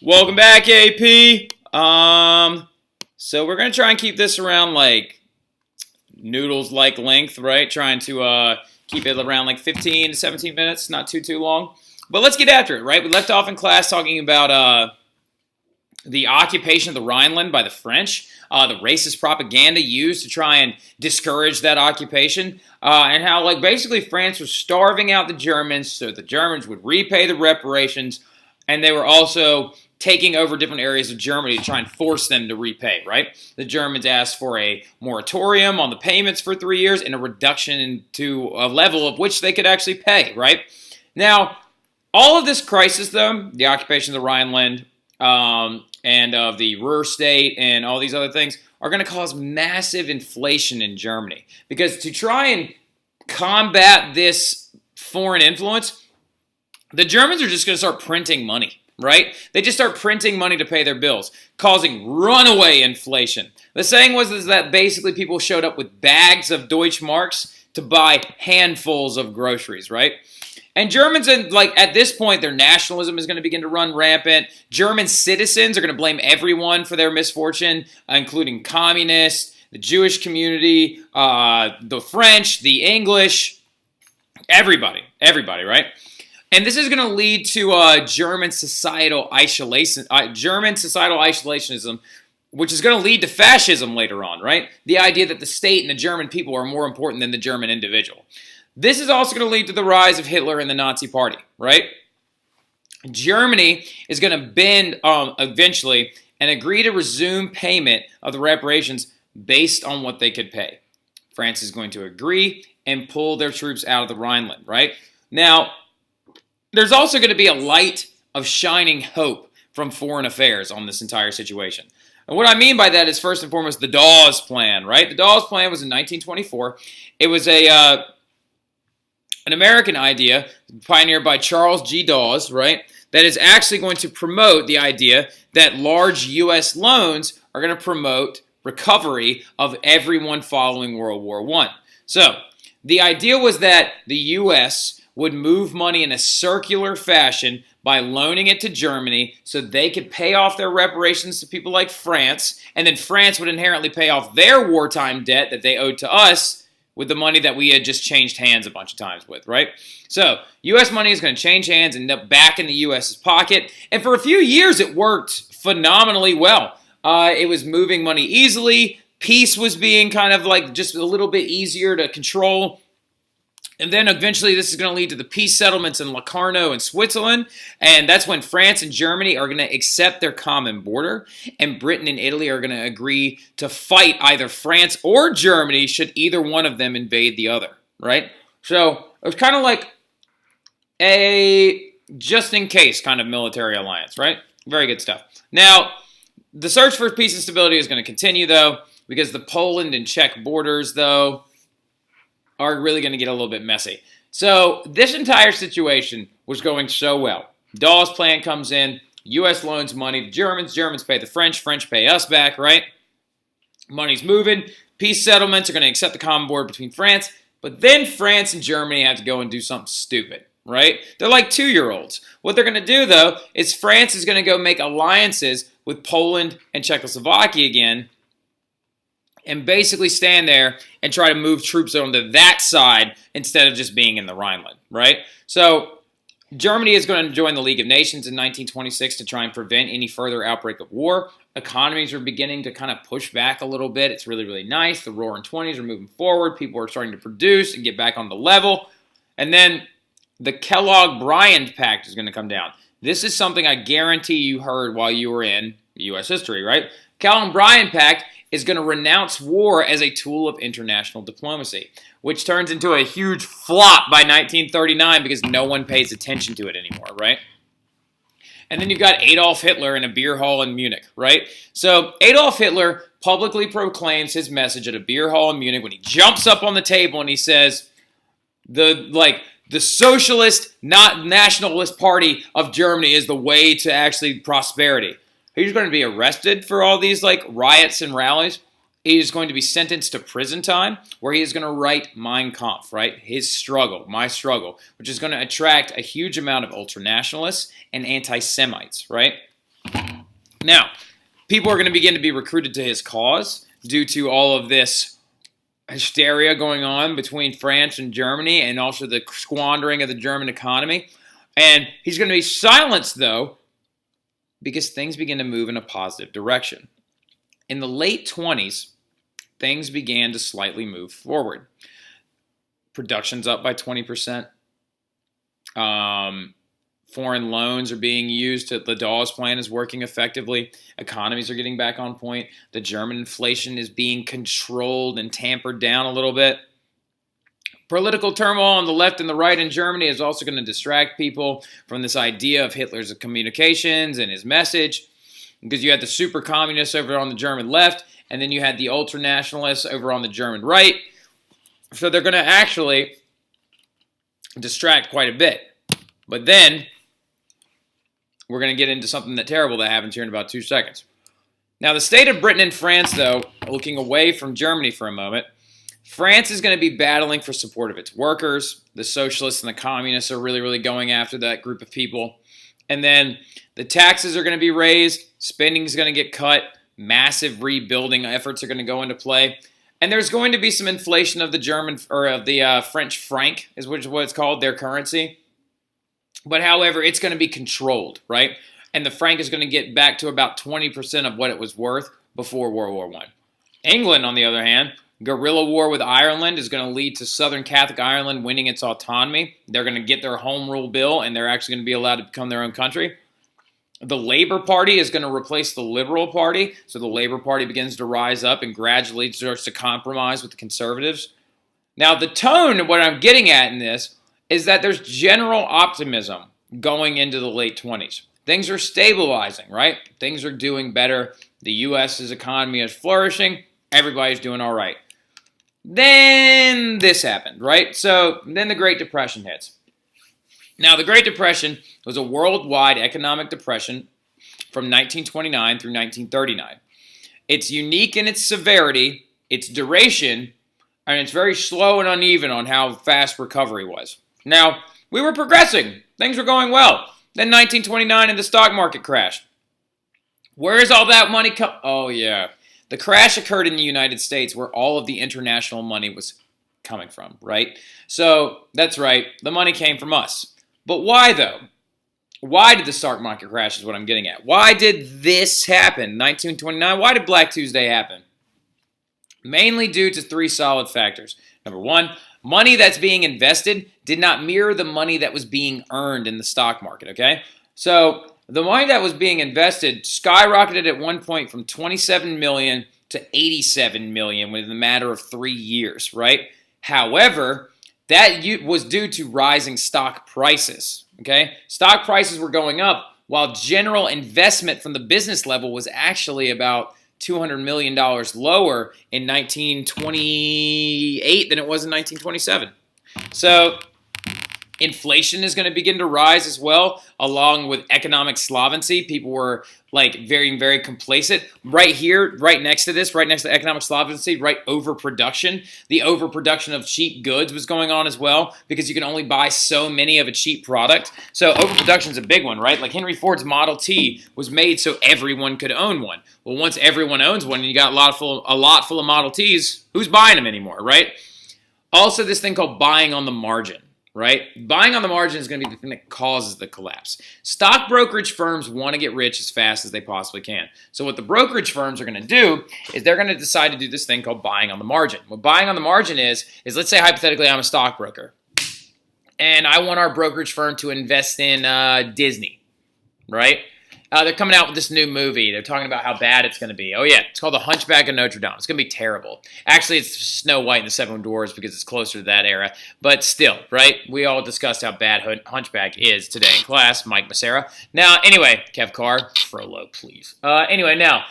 Welcome back, AP. So we're gonna try and keep this around like noodles-like length, right? Trying to keep it around like 15 to 17 minutes, not too long. But let's get after it, right? We left off in class talking about the occupation of the Rhineland by the French, the racist propaganda used to try and discourage that occupation, and how like basically France was starving out the Germans so the Germans would repay the reparations, and they were also taking over different areas of Germany to try and force them to repay, right? The Germans asked for a moratorium on the payments for 3 years and a reduction to a level of which they could actually pay, right? Now, all of this crisis, though, the occupation of the Rhineland and of the Ruhr state and all these other things, are going to cause massive inflation in Germany. Because to try and combat this foreign influence, the Germans are just going to start printing money. Right? They just start printing money to pay their bills, causing runaway inflation. The saying was that basically people showed up with bags of Deutschmarks to buy handfuls of groceries, right? And Germans, at this point, their nationalism is going to begin to run rampant. German citizens are going to blame everyone for their misfortune, including communists, the Jewish community, the French, the English, everybody, right? And this is going to lead to German societal isolationism, which is going to lead to fascism later on, right? The idea that the state and the German people are more important than the German individual. This is also going to lead to the rise of Hitler and the Nazi Party, right? Germany is going to bend eventually and agree to resume payment of the reparations based on what they could pay. France is going to agree and pull their troops out of the Rhineland, right? Now, there's also going to be a light of shining hope from foreign affairs on this entire situation. And what I mean by that is, first and foremost, the Dawes Plan, right? The Dawes Plan was in 1924. It was an American idea pioneered by Charles G. Dawes, right? That is actually going to promote the idea that large U.S. loans are going to promote recovery of everyone following World War I. So, the idea was that the U.S. would move money in a circular fashion by loaning it to Germany so they could pay off their reparations to people like France, and then France would inherently pay off their wartime debt that they owed to us with the money that we had just changed hands a bunch of times with, right? So, U.S. money is going to change hands and end up back in the U.S.'s pocket, and for a few years it worked phenomenally well. It was moving money easily, peace was being kind of like just a little bit easier to control. And then eventually this is going to lead to the peace settlements in Locarno and Switzerland. And that's when France and Germany are going to accept their common border. And Britain and Italy are going to agree to fight either France or Germany should either one of them invade the other, right? So it was kind of like a just-in-case kind of military alliance, right? Very good stuff. Now, the search for peace and stability is going to continue, though, because the Poland and Czech borders, though, are really going to get a little bit messy. So this entire situation was going so well. Dawes Plan comes in, U.S. loans money to Germans pay the French pay us back, right? Money's moving, peace settlements are going to accept the common border between France, but then France and Germany have to go and do something stupid, right? They're like 2-year-olds. What they're going to do, though, is France is going to go make alliances with Poland and Czechoslovakia again, and basically stand there and try to move troops onto that side instead of just being in the Rhineland, right? So Germany is going to join the League of Nations in 1926 to try and prevent any further outbreak of war. Economies are beginning to kind of push back a little bit. It's really, really nice. The Roaring '20s are moving forward. People are starting to produce and get back on the level. And then the Kellogg-Briand Pact is going to come down. This is something I guarantee you heard while you were in U.S. history, right? Kellogg-Briand Pact is going to renounce war as a tool of international diplomacy, which turns into a huge flop by 1939 because no one pays attention to it anymore, right? And then you've got Adolf Hitler in a beer hall in Munich, right? So Adolf Hitler publicly proclaims his message at a beer hall in Munich when he jumps up on the table and he says, the socialist, not nationalist party of Germany is the way to actually prosperity. He's going to be arrested for all these riots and rallies. He is going to be sentenced to prison time where he is going to write Mein Kampf, right? His struggle, my struggle, which is going to attract a huge amount of ultranationalists and anti-Semites, right? Now, people are going to begin to be recruited to his cause due to all of this hysteria going on between France and Germany and also the squandering of the German economy. And he's going to be silenced, though, because things begin to move in a positive direction. In the late 20s, things began to slightly move forward. Production's up by 20%. Foreign loans are being used. The Dawes plan is working effectively. Economies are getting back on point. The German inflation is being controlled and tampered down a little bit. Political turmoil on the left and the right in Germany is also going to distract people from this idea of Hitler's communications and his message, because you had the super communists over on the German left, and then you had the ultranationalists over on the German right. So they're going to actually distract quite a bit. But then we're going to get into something terrible that happens here in about 2 seconds. Now, the state of Britain and France, though, looking away from Germany for a moment, France is going to be battling for support of its workers. The socialists and the communists are really, really going after that group of people. And then the taxes are going to be raised. Spending is going to get cut. Massive rebuilding efforts are going to go into play. And there's going to be some inflation of the German or of the French franc, is what it's called, their currency. But however, it's going to be controlled, right? And the franc is going to get back to about 20% of what it was worth before World War I. England, on the other hand, guerrilla war with Ireland is going to lead to Southern Catholic Ireland winning its autonomy. They're going to get their home rule bill, and they're actually going to be allowed to become their own country. The Labour Party is going to replace the Liberal Party, so the Labour Party begins to rise up and gradually starts to compromise with the Conservatives. Now, the tone, what I'm getting at in this, is that there's general optimism going into the late 20s. Things are stabilizing, right? Things are doing better. The U.S.'s economy is flourishing. Everybody's doing all right. Then this happened, right? So then the Great Depression hits. Now, the Great Depression was a worldwide economic depression from 1929 through 1939. It's unique in its severity, its duration, and it's very slow and uneven on how fast recovery was. Now, we were progressing. Things were going well. Then 1929 and the stock market crashed. Where is all that money come? Oh, yeah. The crash occurred in the United States where all of the international money was coming from, right? So, that's right. The money came from us. But why, though? Why did the stock market crash is what I'm getting at. Why did this happen? 1929, why did Black Tuesday happen? Mainly due to 3 solid factors. Number 1, money that's being invested did not mirror the money that was being earned in the stock market, okay? So the money that was being invested skyrocketed at one point from 27 million to 87 million within a matter of 3 years, right? However, that was due to rising stock prices, okay? Stock prices were going up while general investment from the business level was actually about $200 million lower in 1928 than it was in 1927. So inflation is going to begin to rise as well, along with economic slovency. People were like very, very complacent. Right here, right next to this, right next to economic slovency, right, overproduction. The overproduction of cheap goods was going on as well because you can only buy so many of a cheap product. So overproduction is a big one, right? Like Henry Ford's Model T was made so everyone could own one. Well, once everyone owns one and you got a lot full of Model Ts, who's buying them anymore, right? Also, this thing called buying on the margin. Right? Buying on the margin is going to be the thing that causes the collapse. Stock brokerage firms want to get rich as fast as they possibly can. So what the brokerage firms are going to do is they're going to decide to do this thing called buying on the margin. What buying on the margin is let's say hypothetically I'm a stockbroker and I want our brokerage firm to invest in Disney, right? They're coming out with this new movie. They're talking about how bad it's going to be. Oh, yeah. It's called The Hunchback of Notre Dame. It's going to be terrible. Actually, it's Snow White and the Seven Dwarfs because it's closer to that era. But still, right? We all discussed how bad Hunchback is today in class. Mike Massera. Now, anyway, Kev Carr, Frollo, please. Anyway, now,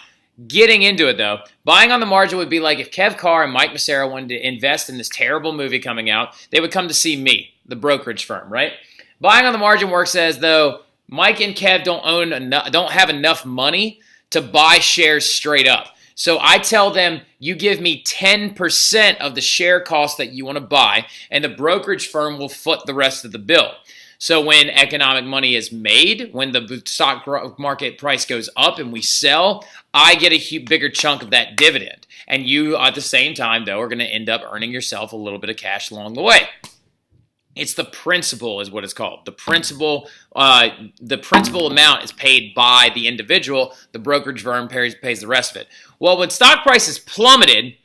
getting into it, though, buying on the margin would be like if Kev Carr and Mike Massera wanted to invest in this terrible movie coming out, they would come to see me, the brokerage firm, right? Buying on the margin works as though Mike and Kev don't have enough money to buy shares straight up. So I tell them, you give me 10% of the share cost that you want to buy, and the brokerage firm will foot the rest of the bill. So when economic money is made, when the stock market price goes up and we sell, I get a bigger chunk of that dividend. And you, at the same time, though, are going to end up earning yourself a little bit of cash along the way. It's the principal is what it's called. The principal amount is paid by the individual. The brokerage firm pays the rest of it. Well, when stock prices plummeted,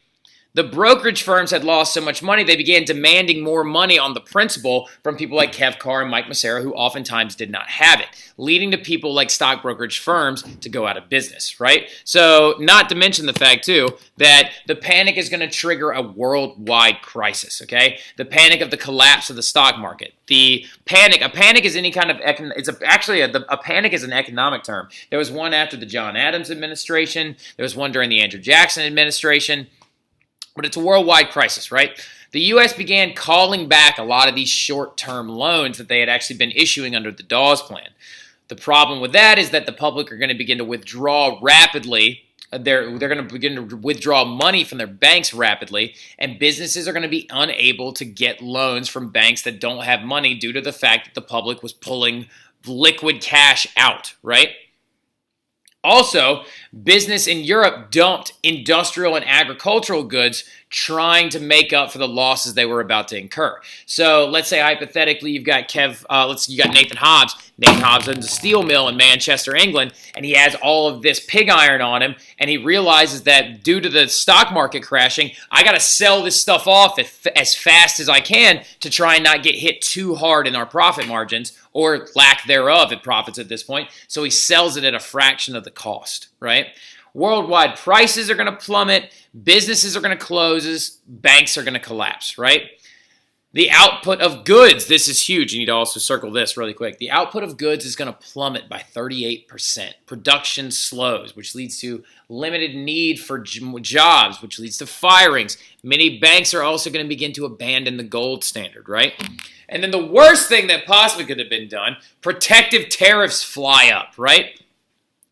the brokerage firms had lost so much money, they began demanding more money on the principal from people like Kev Carr and Mike Massaro, who oftentimes did not have it, leading to people like stock brokerage firms to go out of business, right? So not to mention the fact, too, that the panic is going to trigger a worldwide crisis, okay? The panic of the collapse of the stock market. A panic is any kind of, a panic is an economic term. There was one after the John Adams administration. There was one during the Andrew Jackson administration. But it's a worldwide crisis, right? The U.S. began calling back a lot of these short-term loans that they had actually been issuing under the Dawes Plan. The problem with that is that the public are going to begin to withdraw rapidly. They're going to begin to withdraw money from their banks rapidly, and businesses are going to be unable to get loans from banks that don't have money due to the fact that the public was pulling liquid cash out, right? Also, business in Europe dumped industrial and agricultural goods trying to make up for the losses they were about to incur. So let's say hypothetically you've got you got Nathan Hobbs. Nathan Hobbs owns a steel mill in Manchester, England, and he has all of this pig iron on him, and he realizes that due to the stock market crashing, I got to sell this stuff off as fast as I can to try and not get hit too hard in our profit margins, or lack thereof at profits at this point. So he sells it at a fraction of the cost, right? Worldwide prices are going to plummet, businesses are going to close, banks are going to collapse, right? The output of goods, this is huge. You need to also circle this really quick. The output of goods is going to plummet by 38%. Production slows, which leads to limited need for jobs, which leads to firings. Many banks are also going to begin to abandon the gold standard, right? And then the worst thing that possibly could have been done, protective tariffs fly up, right?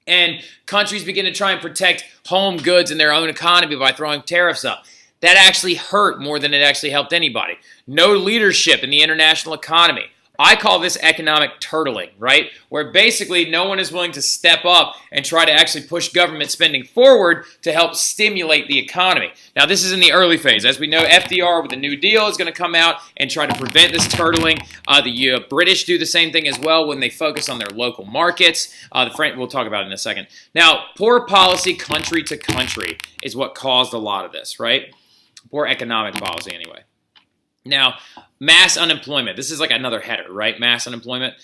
And countries begin to try and protect home goods in their own economy by throwing tariffs up. That actually hurt more than it actually helped anybody. No leadership in the international economy. I call this economic turtling, right? Where basically no one is willing to step up and try to actually push government spending forward to help stimulate the economy. Now, this is in the early phase. As we know, FDR with the New Deal is going to come out and try to prevent this turtling. The British do the same thing as well when they focus on their local markets. The French, we'll talk about it in a second. Now, poor policy country to country is what caused a lot of this, right? Poor economic policy anyway. Now, mass unemployment. This is like another header, right? Mass unemployment.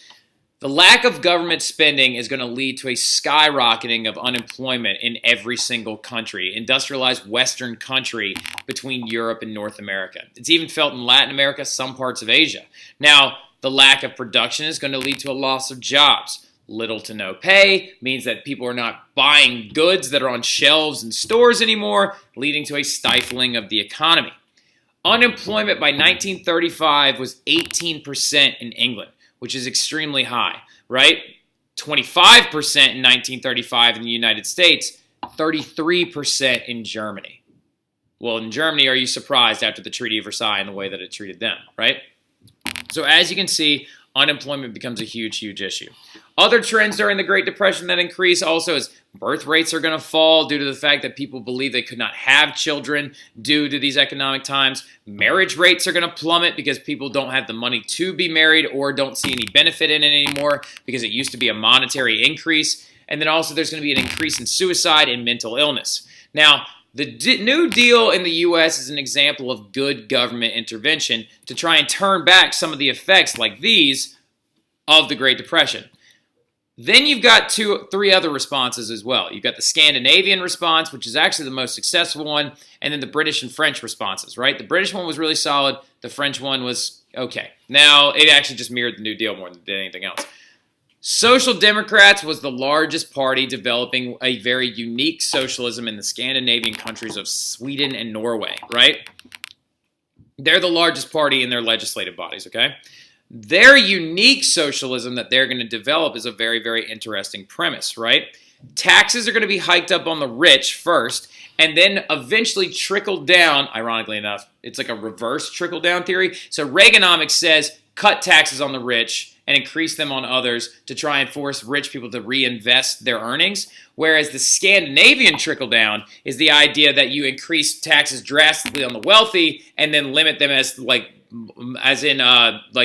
The lack of government spending is going to lead to a skyrocketing of unemployment in every single country, industrialized Western country between Europe and North America. It's even felt in Latin America, some parts of Asia. Now, the lack of production is going to lead to a loss of jobs. Little to no pay means that people are not buying goods that are on shelves in stores anymore, leading to a stifling of the economy. Unemployment by 1935 was 18% in England, which is extremely high, right? 25% in 1935 in the United States, 33% in Germany. Well, in Germany, are you surprised after the Treaty of Versailles and the way that it treated them, right? So as you can see, unemployment becomes a huge, huge issue. Other trends during the Great Depression that increase also is birth rates are going to fall due to the fact that people believe they could not have children due to these economic times. Marriage rates are going to plummet because people don't have the money to be married or don't see any benefit in it anymore because it used to be a monetary increase. And then also there's going to be an increase in suicide and mental illness. Now, the New Deal in the U.S. is an example of good government intervention to try and turn back some of the effects like these of the Great Depression. Then you've got three other responses as well. You've got the Scandinavian response, which is actually the most successful one, and then the British and French responses, right? The British one was really solid. The French one was okay. Now, it actually just mirrored the New Deal more than it did anything else. Social Democrats was the largest party developing a very unique socialism in the Scandinavian countries of Sweden and Norway, right? They're the largest party in their legislative bodies, okay? Their unique socialism that they're going to develop is a very, very interesting premise, right? Taxes are going to be hiked up on the rich first, and then eventually trickle down. Ironically enough, it's like a reverse trickle-down theory. So Reaganomics says, cut taxes on the rich, and increase them on others to try and force rich people to reinvest their earnings. Whereas the Scandinavian trickle-down is the idea that you increase taxes drastically on the wealthy and then limit them as in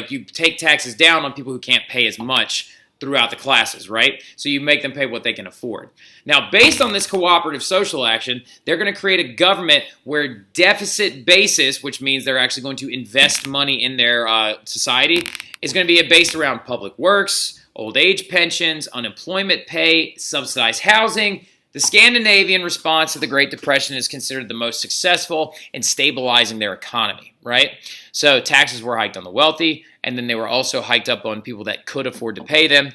you take taxes down on people who can't pay as much throughout the classes, right? So you make them pay what they can afford. Now, based on this cooperative social action, they're going to create a government where deficit basis, which means they're actually going to invest money in their society, is going to be based around public works, old age pensions, unemployment pay, subsidized housing. The Scandinavian response to the Great Depression is considered the most successful in stabilizing their economy, right? So taxes were hiked on the wealthy, and then they were also hiked up on people that could afford to pay them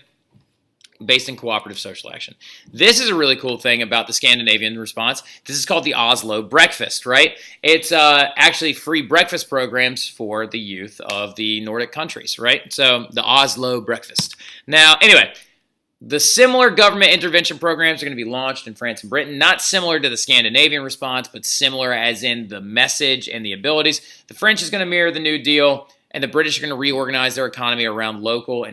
based in cooperative social action. This is a really cool thing about the Scandinavian response. This is called the Oslo breakfast, right? It's actually free breakfast programs for the youth of the Nordic countries, right? So the Oslo breakfast. Now, anyway, the similar government intervention programs are going to be launched in France and Britain, not similar to the Scandinavian response, but similar as in the message and the abilities. The French is going to mirror the New Deal, and the British are going to reorganize their economy around local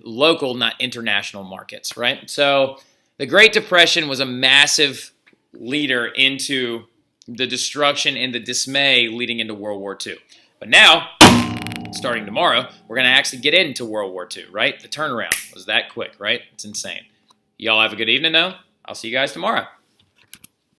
local, not international markets, right? So the Great Depression was a massive leader into the destruction and the dismay leading into World War II. But now, starting tomorrow, we're going to actually get into World War II, right? The turnaround was that quick, right? It's insane. Y'all have a good evening, though. I'll see you guys tomorrow.